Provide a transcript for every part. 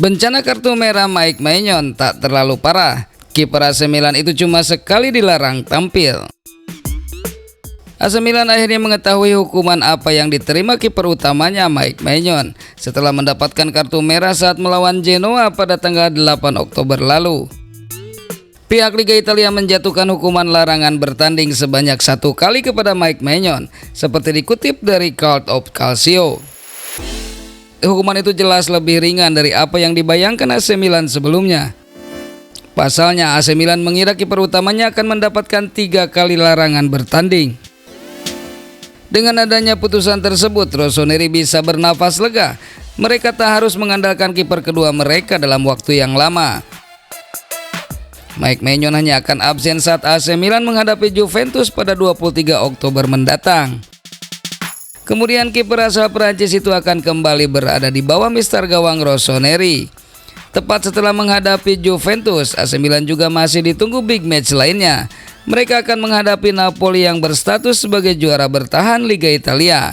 Bencana kartu merah Mike Maignan tak terlalu parah. Kiper AC Milan itu cuma sekali dilarang tampil. AC Milan akhirnya mengetahui hukuman apa yang diterima kiper utamanya Mike Maignan setelah mendapatkan kartu merah saat melawan Genoa pada tanggal 8 Oktober lalu. Pihak Liga Italia menjatuhkan hukuman larangan bertanding sebanyak 1 kali kepada Mike Maignan, seperti dikutip dari Cult of Calcio. Hukuman itu jelas lebih ringan dari apa yang dibayangkan AC Milan sebelumnya. Pasalnya AC Milan mengira kiper utamanya akan mendapatkan 3 kali larangan bertanding. Dengan adanya putusan tersebut, Rossoneri bisa bernafas lega. Mereka tak harus mengandalkan kiper kedua mereka dalam waktu yang lama. Mike Maignan hanya akan absen saat AC Milan menghadapi Juventus pada 23 Oktober mendatang. Kemudian kiper asal Prancis itu akan kembali berada di bawah mister gawang Rossoneri. Tepat setelah menghadapi Juventus, AC Milan juga masih ditunggu big match lainnya. Mereka akan menghadapi Napoli yang berstatus sebagai juara bertahan Liga Italia.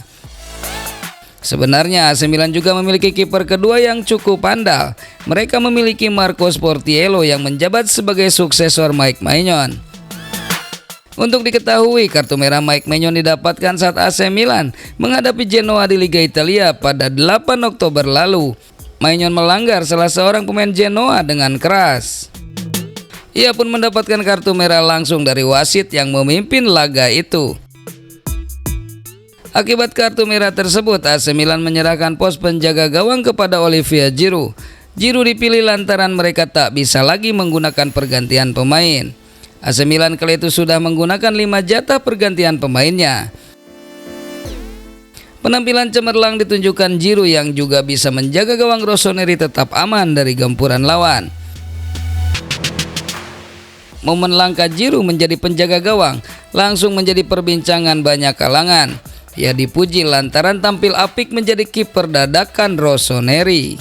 Sebenarnya AC Milan juga memiliki kiper kedua yang cukup andal. Mereka memiliki Marco Sportiello yang menjabat sebagai suksesor Mike Maignan. Untuk diketahui, kartu merah Mike Maignan didapatkan saat AC Milan menghadapi Genoa di Liga Italia pada 8 Oktober lalu. Maignan melanggar salah seorang pemain Genoa dengan keras. Ia pun mendapatkan kartu merah langsung dari wasit yang memimpin laga itu. Akibat kartu merah tersebut, AC Milan menyerahkan pos penjaga gawang kepada Olivier Giroud. Giroud dipilih lantaran mereka tak bisa lagi menggunakan pergantian pemain. AC Milan kala itu sudah menggunakan 5 jatah pergantian pemainnya. Penampilan cemerlang ditunjukkan Giroud yang juga bisa menjaga gawang Rossoneri tetap aman dari gempuran lawan. Momen langkah Giroud menjadi penjaga gawang langsung menjadi perbincangan banyak kalangan. Ia dipuji lantaran tampil apik menjadi kiper dadakan Rossoneri.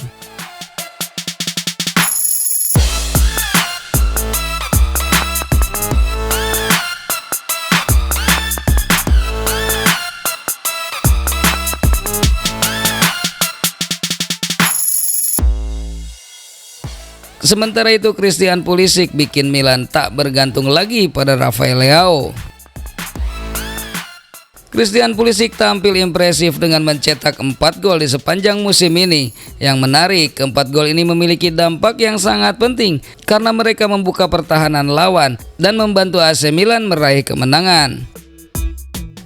Sementara itu, Christian Pulisic bikin Milan tak bergantung lagi pada Rafael Leao. Christian Pulisic tampil impresif dengan mencetak 4 gol di sepanjang musim ini. Yang menarik, 4 gol ini memiliki dampak yang sangat penting karena mereka membuka pertahanan lawan dan membantu AC Milan meraih kemenangan.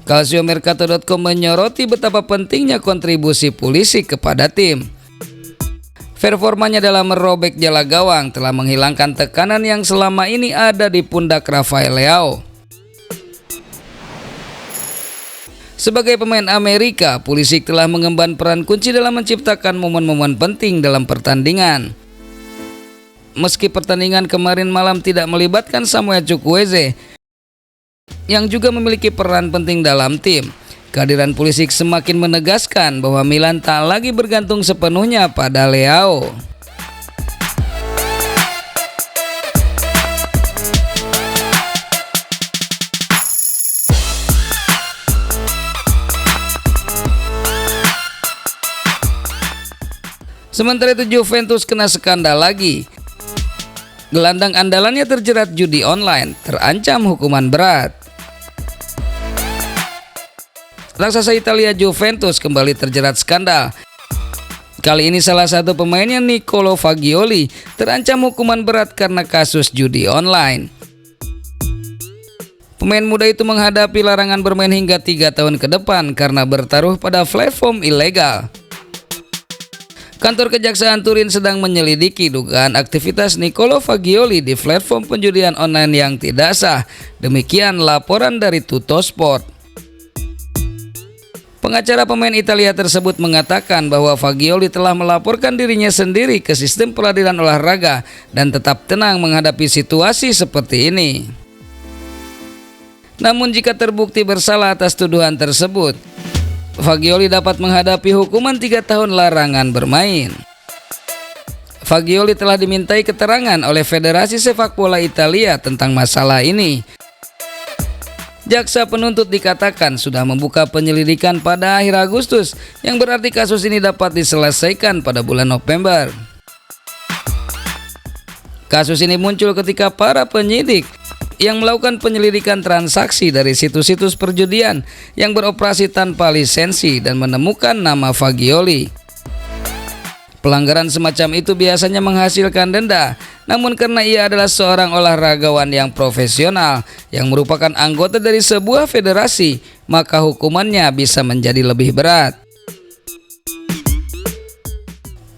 Calciomercato.com menyoroti betapa pentingnya kontribusi Pulisic kepada tim. Performanya dalam merobek jala gawang telah menghilangkan tekanan yang selama ini ada di pundak Rafael Leao. Sebagai pemain Amerika, Pulisic telah mengemban peran kunci dalam menciptakan momen-momen penting dalam pertandingan. Meski pertandingan kemarin malam tidak melibatkan Samuel Chukwueze, yang juga memiliki peran penting dalam tim, kehadiran Pulisic semakin menegaskan bahwa Milan tak lagi bergantung sepenuhnya pada Leao. Sementara itu Juventus kena skandal lagi. Gelandang andalannya terjerat judi online, terancam hukuman berat. Raksasa Italia Juventus kembali terjerat skandal. Kali ini salah satu pemainnya Niccolò Fagioli terancam hukuman berat karena kasus judi online. Pemain muda itu menghadapi larangan bermain hingga 3 tahun ke depan karena bertaruh pada platform ilegal. Kantor Kejaksaan Turin sedang menyelidiki dugaan aktivitas Niccolò Fagioli di platform penjudian online yang tidak sah. Demikian laporan dari Tuttosport. Pengacara pemain Italia tersebut mengatakan bahwa Fagioli telah melaporkan dirinya sendiri ke sistem peradilan olahraga dan tetap tenang menghadapi situasi seperti ini. Namun jika terbukti bersalah atas tuduhan tersebut, Fagioli dapat menghadapi hukuman 3 tahun larangan bermain. Fagioli telah dimintai keterangan oleh Federasi Sepak Bola Italia tentang masalah ini. Jaksa penuntut dikatakan sudah membuka penyelidikan pada akhir Agustus, yang berarti kasus ini dapat diselesaikan pada bulan November. Kasus ini muncul ketika para penyidik yang melakukan penyelidikan transaksi dari situs-situs perjudian yang beroperasi tanpa lisensi dan menemukan nama Fagioli. Pelanggaran semacam itu biasanya menghasilkan denda, namun karena ia adalah seorang olahragawan yang profesional yang merupakan anggota dari sebuah federasi, maka hukumannya bisa menjadi lebih berat.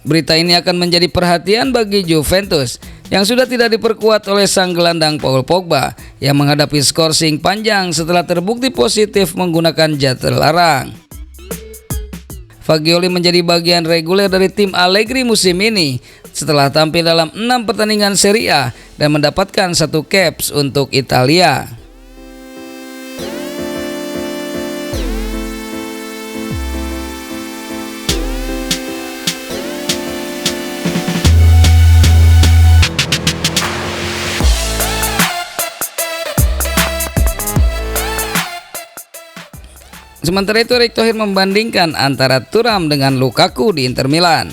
Berita ini akan menjadi perhatian bagi Juventus yang sudah tidak diperkuat oleh sang gelandang Paul Pogba yang menghadapi skorsing panjang setelah terbukti positif menggunakan zat terlarang. Fagioli menjadi bagian reguler dari tim Allegri musim ini setelah tampil dalam 6 pertandingan Serie A dan mendapatkan 1 caps untuk Italia. Sementara itu Erick Thohir membandingkan antara Thuram dengan Lukaku di Inter Milan.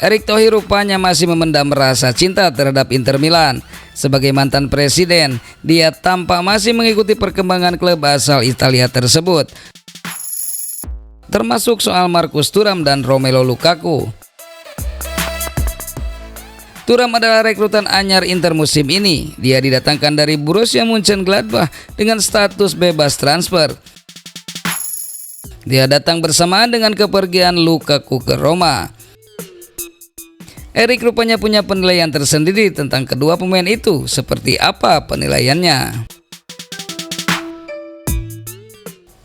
Erick Thohir rupanya masih memendam rasa cinta terhadap Inter Milan. Sebagai mantan presiden, dia tampak masih mengikuti perkembangan klub asal Italia tersebut, termasuk soal Marcus Thuram dan Romelu Lukaku. Thuram adalah rekrutan anyar Inter musim ini. Dia didatangkan dari Borussia Mönchengladbach dengan status bebas transfer. Dia datang bersamaan dengan kepergian Lukaku ke Roma. Erick rupanya punya penilaian tersendiri tentang kedua pemain itu. Seperti apa penilaiannya?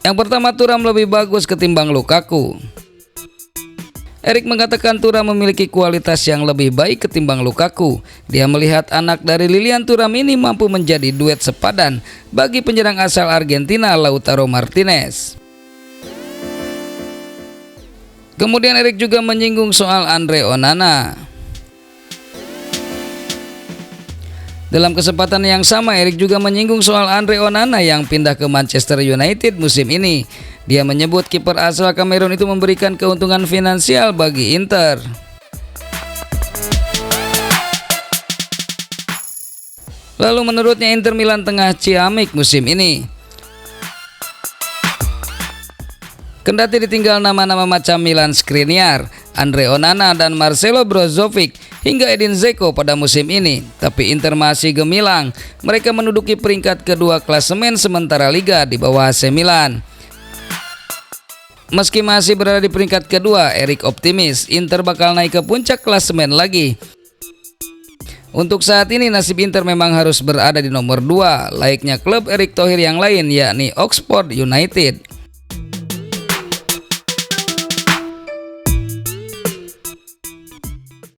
Yang pertama, Thuram lebih bagus ketimbang Lukaku. Erick mengatakan Thuram memiliki kualitas yang lebih baik ketimbang Lukaku. Dia melihat anak dari Lilian Thuram ini mampu menjadi duet sepadan bagi penyerang asal Argentina Lautaro Martinez. Kemudian Erick juga menyinggung soal Andre Onana. Dalam kesempatan yang sama, Erick juga menyinggung soal Andre Onana yang pindah ke Manchester United musim ini. Dia menyebut kiper asal Kamerun itu memberikan keuntungan finansial bagi Inter. Lalu menurutnya Inter Milan tengah ciamik musim ini. Kendati ditinggal nama-nama macam Milan Skriniar, Andre Onana dan Marcelo Brozovic hingga Edin Dzeko pada musim ini, tapi Inter masih gemilang. Mereka menduduki peringkat kedua klasemen sementara Liga di bawah AC Milan. Meski masih berada di peringkat kedua, Erick optimis Inter bakal naik ke puncak klasemen lagi. Untuk saat ini nasib Inter memang harus berada di nomor 2, layaknya klub Erick Thohir yang lain yakni Oxford United.